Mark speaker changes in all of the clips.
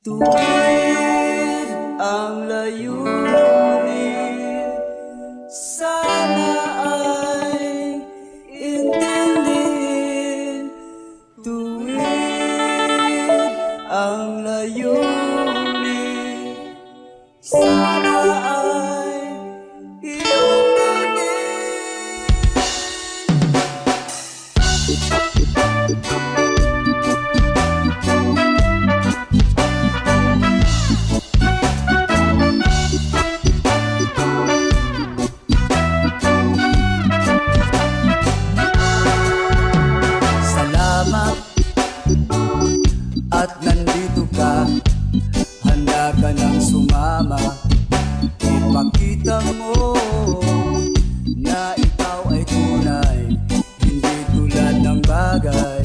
Speaker 1: Tuwid ang layunin, sana ay intindihin. Tuwid ang layunin, sana ay iyong tingin. At nandito ka, handa ka nang sumama. Ipakita mo na ikaw ay tunay, hindi tulad ng bagay.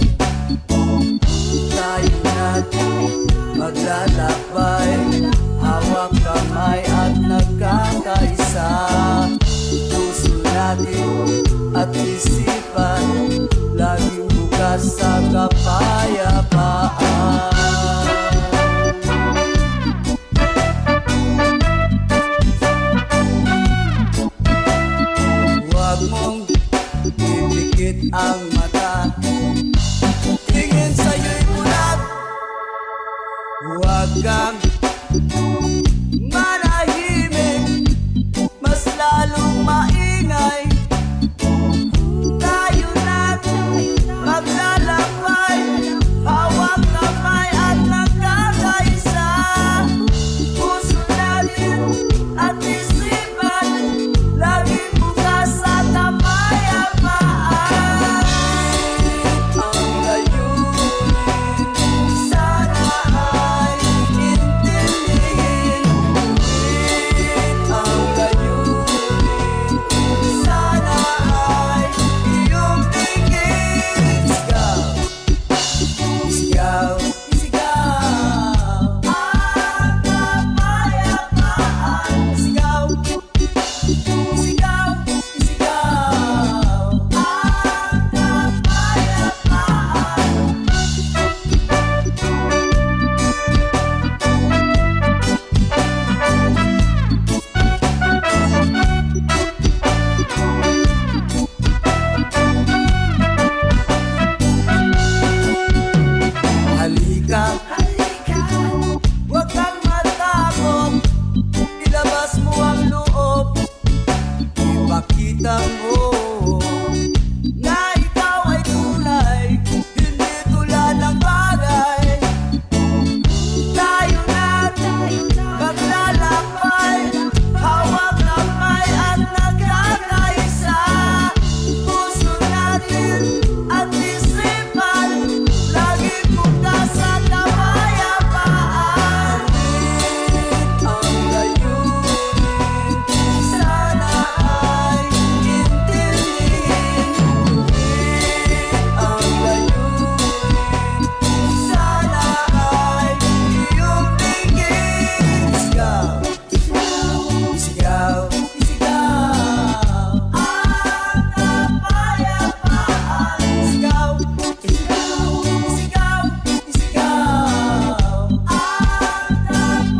Speaker 1: Tayo natin maglalakbay, hawak kamay at nagkakaisa. Puso natin at isipan, laging bukas sa kapayapaan. Huwag mong ipikit ang mata, tingin sa'yo'y bulag. Huwag kang manahimik, mas lalong maingay. Tayo natin maglalakbay, hawak kamay at nagkakaisa. Puso natin at isipan, laging bukas sa kapayapaan. Ang layunin, sana ay intindihin. Ang layunin, sana ay iyong tingin. Isigaw, isigaw, ang kapayapaan. Isigaw, isigaw, isigaw, ang kapayapaan. Halika, huwag kang matakot, ilabas mo ang loob. Ipakita mo na ikaw ay tunay, hindi tulad ng bagay. Tayo natin maglalakbay, hawak kamay at nagkakaisa. Puso natin at isipan, laging bukas sa kapayapaan. Ang layunin, sana ay intindihin. Ang layunin, sana ay iyong tingin. Isigaw, isigaw, isigaw, ang kapayapaan. Isigaw, isigaw, isigaw, isigaw, ang kapayapaan.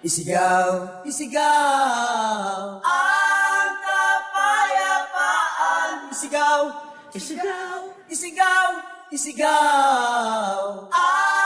Speaker 1: Isigaw, isigaw, ang kapayapaan. Isigaw, isigaw, isigaw, isigaw, ang